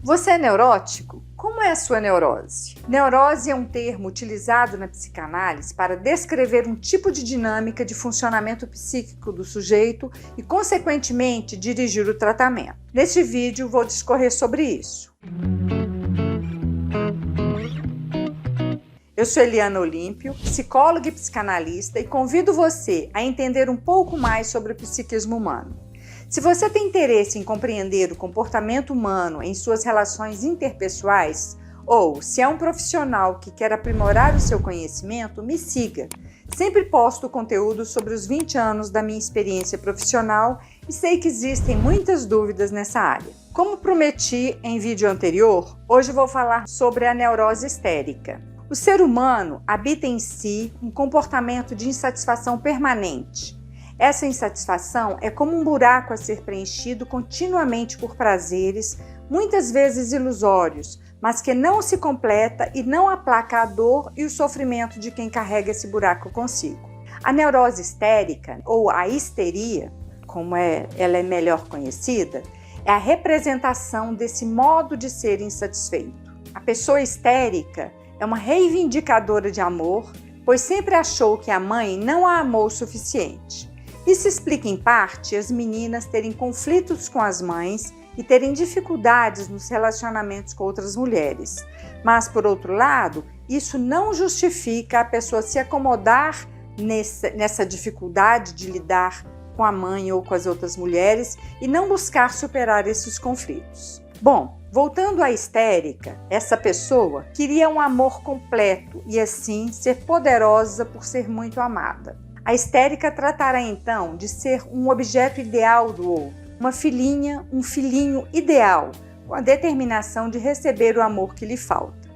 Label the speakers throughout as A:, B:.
A: Você é neurótico? Como é a sua neurose? Neurose é um termo utilizado na psicanálise para descrever um tipo de dinâmica de funcionamento psíquico do sujeito e, consequentemente, dirigir o tratamento. Neste vídeo, vou discorrer sobre isso. Eu sou Eliana Olímpio, psicóloga e psicanalista, e convido você a entender um pouco mais sobre o psiquismo humano. Se você tem interesse em compreender o comportamento humano em suas relações interpessoais, ou se é um profissional que quer aprimorar o seu conhecimento, me siga. Sempre posto conteúdo sobre os 20 anos da minha experiência profissional e sei que existem muitas dúvidas nessa área. Como prometi em vídeo anterior, hoje vou falar sobre a neurose histérica. O ser humano habita em si um comportamento de insatisfação permanente. Essa insatisfação é como um buraco a ser preenchido continuamente por prazeres, muitas vezes ilusórios, mas que não se completa e não aplaca a dor e o sofrimento de quem carrega esse buraco consigo. A neurose histérica, ou a histeria, como ela é melhor conhecida, é a representação desse modo de ser insatisfeito. A pessoa histérica é uma reivindicadora de amor, pois sempre achou que a mãe não a amou o suficiente. Isso explica, em parte, as meninas terem conflitos com as mães e terem dificuldades nos relacionamentos com outras mulheres. Mas, por outro lado, isso não justifica a pessoa se acomodar nessa dificuldade de lidar com a mãe ou com as outras mulheres e não buscar superar esses conflitos. Bom, voltando à histérica, essa pessoa queria um amor completo e, assim, ser poderosa por ser muito amada. A histérica tratará então de ser um objeto ideal do outro, uma filhinha, um filhinho ideal, com a determinação de receber o amor que lhe falta.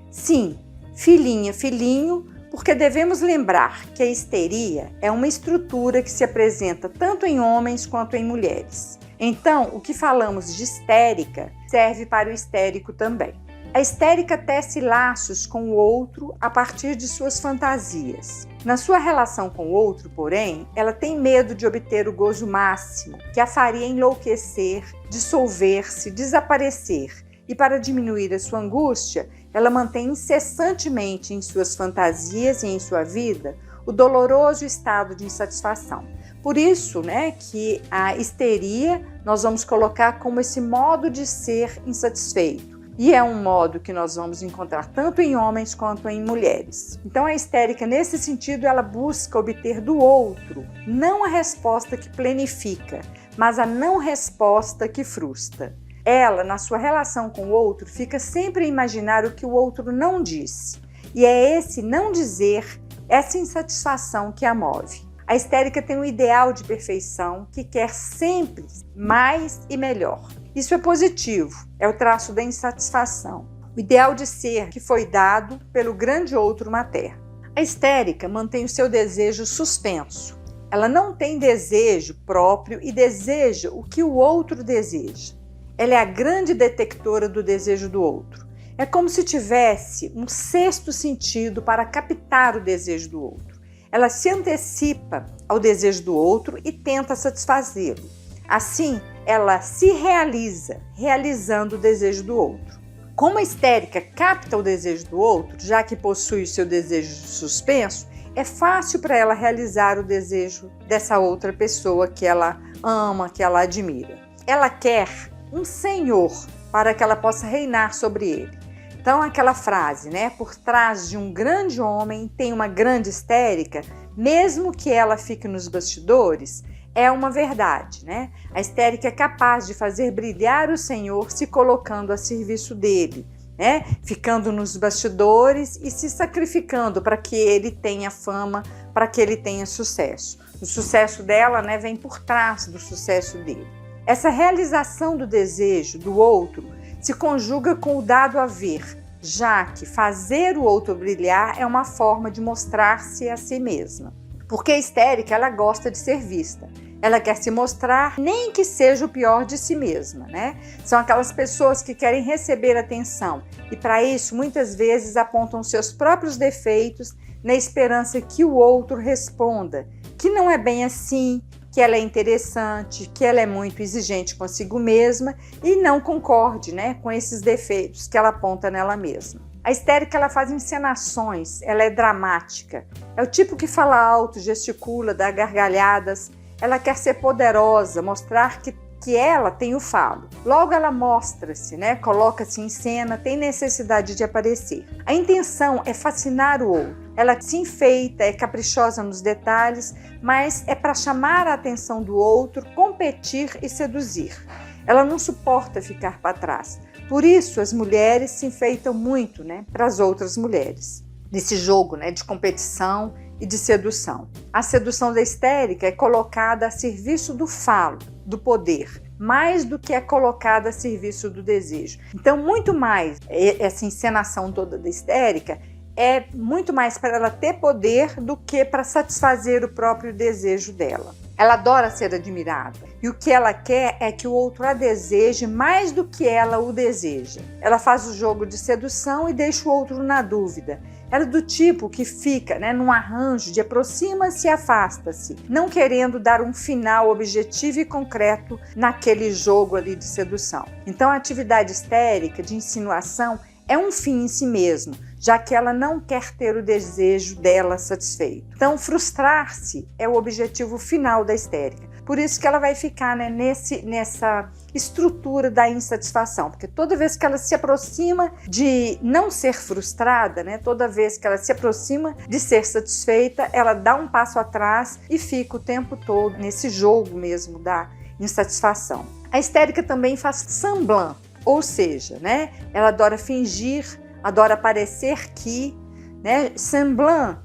A: Sim, filhinha, filhinho, porque devemos lembrar que a histeria é uma estrutura que se apresenta tanto em homens quanto em mulheres. Então, o que falamos de histérica serve para o histérico também. A histérica tece laços com o outro a partir de suas fantasias. Na sua relação com o outro, porém, ela tem medo de obter o gozo máximo, que a faria enlouquecer, dissolver-se, desaparecer. E para diminuir a sua angústia, ela mantém incessantemente em suas fantasias e em sua vida o doloroso estado de insatisfação. Por isso, que a histeria nós vamos colocar como esse modo de ser insatisfeito. E é um modo que nós vamos encontrar tanto em homens quanto em mulheres. Então a histérica, nesse sentido, ela busca obter do outro não a resposta que plenifica, mas a não resposta que frustra. Ela, na sua relação com o outro, fica sempre a imaginar o que o outro não disse. E é esse não dizer, essa insatisfação que a move. A histérica tem um ideal de perfeição que quer sempre mais e melhor. Isso é positivo, é o traço da insatisfação, o ideal de ser que foi dado pelo grande outro materno. A histérica mantém o seu desejo suspenso. Ela não tem desejo próprio e deseja o que o outro deseja. Ela é a grande detectora do desejo do outro. É como se tivesse um sexto sentido para captar o desejo do outro. Ela se antecipa ao desejo do outro e tenta satisfazê-lo. Assim, ela se realiza, realizando o desejo do outro. Como a histérica capta o desejo do outro, já que possui o seu desejo suspenso, é fácil para ela realizar o desejo dessa outra pessoa que ela ama, que ela admira. Ela quer um senhor para que ela possa reinar sobre ele. Então, aquela frase, por trás de um grande homem tem uma grande histérica, mesmo que ela fique nos bastidores, é uma verdade, A histérica é capaz de fazer brilhar o Senhor se colocando a serviço dele, Ficando nos bastidores e se sacrificando para que ele tenha fama, para que ele tenha sucesso. O sucesso dela, vem por trás do sucesso dele. Essa realização do desejo do outro se conjuga com o dado haver, já que fazer o outro brilhar é uma forma de mostrar-se a si mesma. Porque a histérica, ela gosta de ser vista. Ela quer se mostrar, nem que seja o pior de si mesma, São aquelas pessoas que querem receber atenção e, para isso, muitas vezes apontam seus próprios defeitos na esperança que o outro responda que não é bem assim, que ela é interessante, que ela é muito exigente consigo mesma e não concorde, né, com esses defeitos que ela aponta nela mesma. A histérica, ela faz encenações, ela é dramática, é o tipo que fala alto, gesticula, dá gargalhadas, ela quer ser poderosa, mostrar que ela tem o falo. Logo ela mostra-se, né? Coloca-se em cena, tem necessidade de aparecer. A intenção é fascinar o outro. Ela se enfeita, é caprichosa nos detalhes, mas é para chamar a atenção do outro, competir e seduzir. Ela não suporta ficar para trás. Por isso as mulheres se enfeitam muito, né, para as outras mulheres. Nesse jogo, né, de competição e de sedução. A sedução da histérica é colocada a serviço do falo, do poder, mais do que é colocada a serviço do desejo. Então, muito mais, essa encenação toda da histérica é muito mais para ela ter poder do que para satisfazer o próprio desejo dela. Ela adora ser admirada e o que ela quer é que o outro a deseje mais do que ela o deseja. Ela faz o jogo de sedução e deixa o outro na dúvida. Ela é do tipo que fica, né, num arranjo de aproxima-se e afasta-se, não querendo dar um final objetivo e concreto naquele jogo ali de sedução. Então a atividade histérica de insinuação é um fim em si mesmo, já que ela não quer ter o desejo dela satisfeito. Então, frustrar-se é o objetivo final da histérica. Por isso que ela vai ficar, né, nessa estrutura da insatisfação, porque toda vez que ela se aproxima de não ser frustrada, né, toda vez que ela se aproxima de ser satisfeita, ela dá um passo atrás e fica o tempo todo nesse jogo mesmo da insatisfação. A histérica também faz semblant, ou seja, né, ela adora fingir, adora parecer que, né, semblant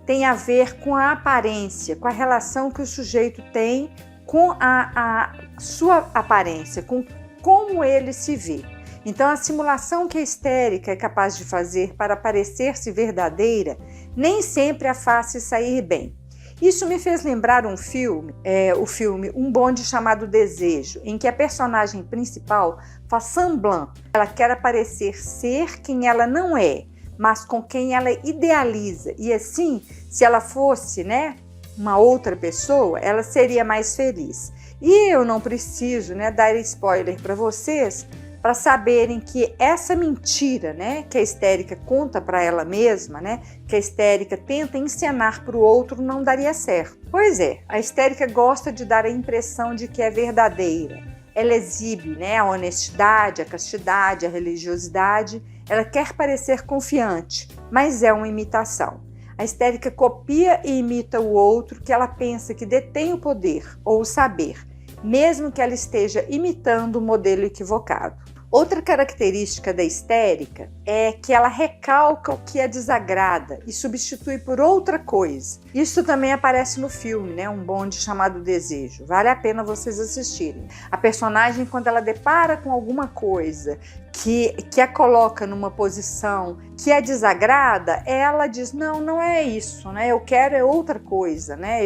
A: tem a ver com a aparência, com a relação que o sujeito tem com a sua aparência, com como ele se vê. Então, a simulação que a histérica é capaz de fazer para parecer-se verdadeira, nem sempre a faz sair bem. Isso me fez lembrar um filme, o filme Um Bonde Chamado Desejo, em que a personagem principal faz semblant. Ela quer aparecer ser quem ela não é, mas com quem ela idealiza. E assim, se ela fosse, né, uma outra pessoa, ela seria mais feliz. E eu não preciso, né, dar spoiler para vocês, para saberem que essa mentira, né, que a histérica conta para ela mesma, né, que a histérica tenta encenar para o outro, não daria certo. Pois é, a histérica gosta de dar a impressão de que é verdadeira. Ela exibe, né, a honestidade, a castidade, a religiosidade. Ela quer parecer confiante, mas é uma imitação. A histérica copia e imita o outro que ela pensa que detém o poder ou o saber, mesmo que ela esteja imitando o modelo equivocado. Outra característica da histérica é que ela recalca o que a desagrada e substitui por outra coisa. Isso também aparece no filme, né? Um Bonde Chamado Desejo. Vale a pena vocês assistirem. A personagem, quando ela depara com alguma coisa que a coloca numa posição que a desagrada, ela diz, não é isso, né? Eu quero é outra coisa, né?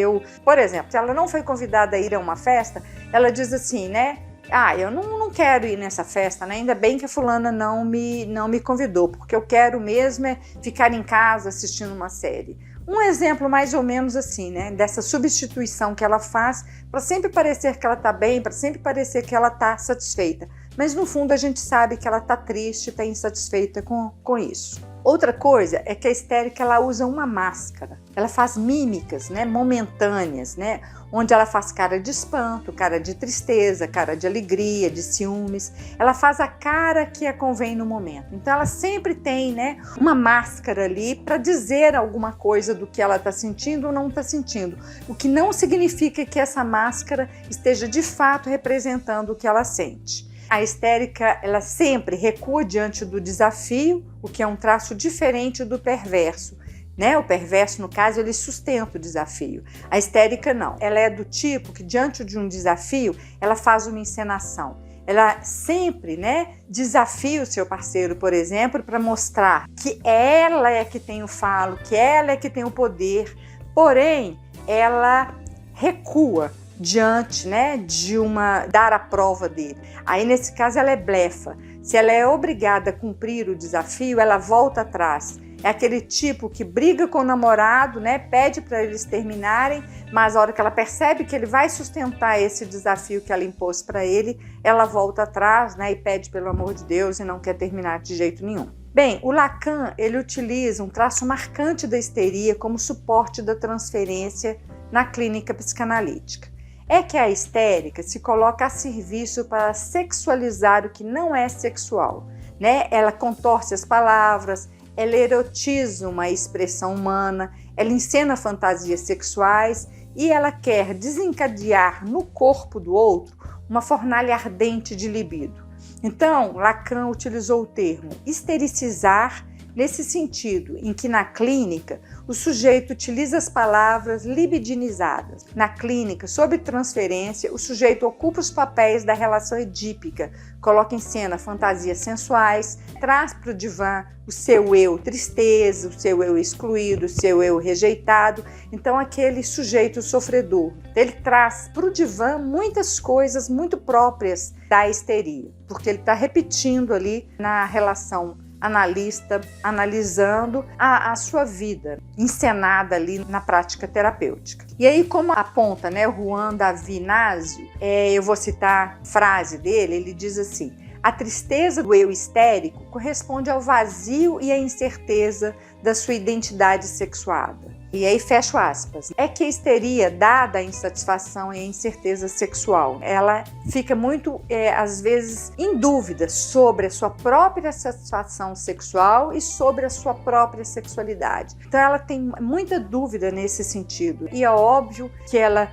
A: Por exemplo, se ela não foi convidada a ir a uma festa, ela diz assim, né? Eu não quero ir nessa festa, né? Ainda bem que a fulana não me convidou, porque eu quero mesmo é ficar em casa assistindo uma série. Um exemplo mais ou menos assim, né? Dessa substituição que ela faz para sempre parecer que ela está bem, para sempre parecer que ela está satisfeita. Mas no fundo a gente sabe que ela está triste, está insatisfeita com isso. Outra coisa é que a histérica ela usa uma máscara. Ela faz mímicas, né, momentâneas, né, onde ela faz cara de espanto, cara de tristeza, cara de alegria, de ciúmes. Ela faz a cara que a convém no momento. Então ela sempre tem, né, uma máscara ali para dizer alguma coisa do que ela está sentindo ou não está sentindo. O que não significa que essa máscara esteja de fato representando o que ela sente. A histérica, ela sempre recua diante do desafio, o que é um traço diferente do perverso, né? O perverso, no caso, ele sustenta o desafio. A histérica não. Ela é do tipo que, diante de um desafio, ela faz uma encenação. Ela sempre, né, desafia o seu parceiro, por exemplo, para mostrar que ela é que tem o falo, que ela é que tem o poder, porém, ela recua diante, né, de dar a prova dele. Aí nesse caso ela é blefa. Se ela é obrigada a cumprir o desafio, ela volta atrás. É aquele tipo que briga com o namorado, né? Pede para eles terminarem, mas a hora que ela percebe que ele vai sustentar esse desafio que ela impôs para ele, ela volta atrás, né? E pede pelo amor de Deus e não quer terminar de jeito nenhum. Bem, o Lacan, ele utiliza um traço marcante da histeria como suporte da transferência na clínica psicanalítica. É que a histérica se coloca a serviço para sexualizar o que não é sexual, né? Ela contorce as palavras, ela erotiza uma expressão humana, ela encena fantasias sexuais e ela quer desencadear no corpo do outro uma fornalha ardente de libido. Então, Lacan utilizou o termo histericizar nesse sentido, em que na clínica o sujeito utiliza as palavras libidinizadas. Na clínica, sob transferência, o sujeito ocupa os papéis da relação edípica, coloca em cena fantasias sensuais, traz para o divã o seu eu tristeza, o seu eu excluído, o seu eu rejeitado. Então, aquele sujeito sofredor, ele traz para o divã muitas coisas muito próprias da histeria, porque ele está repetindo ali na relação analista, analisando a sua vida, encenada ali na prática terapêutica. E aí, como aponta, né, Juan David Nazio, eu vou citar a frase dele, ele diz assim: a tristeza do eu histérico corresponde ao vazio e à incerteza da sua identidade sexuada. E aí fecho aspas. É que a histeria, dada a insatisfação e a incerteza sexual, ela fica muito, às vezes, em dúvida sobre a sua própria satisfação sexual e sobre a sua própria sexualidade. Então ela tem muita dúvida nesse sentido. E é óbvio que ela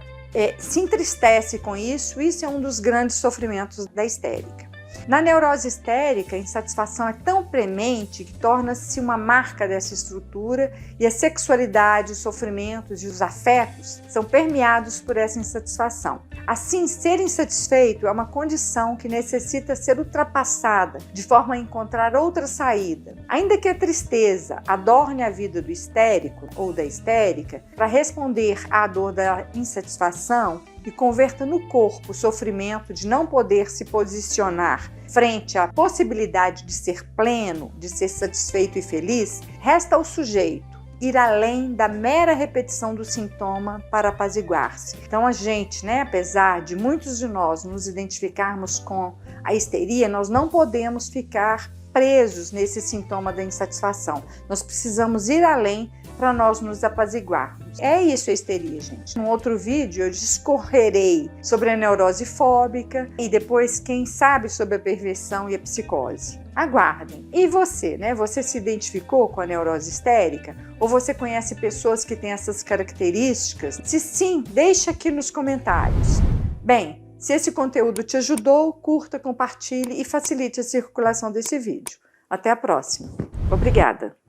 A: se entristece com isso. Isso é um dos grandes sofrimentos da histérica. Na neurose histérica, a insatisfação é tão premente que torna-se uma marca dessa estrutura e a sexualidade, os sofrimentos e os afetos são permeados por essa insatisfação. Assim, ser insatisfeito é uma condição que necessita ser ultrapassada de forma a encontrar outra saída. Ainda que a tristeza adorne a vida do histérico ou da histérica, para responder à dor da insatisfação, e converta no corpo o sofrimento de não poder se posicionar frente à possibilidade de ser pleno, de ser satisfeito e feliz, resta ao sujeito ir além da mera repetição do sintoma para apaziguar-se. Então a gente, apesar de muitos de nós nos identificarmos com a histeria, nós não podemos ficar presos nesse sintoma da insatisfação. Nós precisamos ir além para nós nos apaziguarmos. É isso a histeria, gente. Num outro vídeo eu discorrerei sobre a neurose fóbica e depois, quem sabe, sobre a perversão e a psicose. Aguardem. E você, Você se identificou com a neurose histérica? Ou você conhece pessoas que têm essas características? Se sim, deixa aqui nos comentários. Bem, se esse conteúdo te ajudou, curta, compartilhe e facilite a circulação desse vídeo. Até a próxima. Obrigada!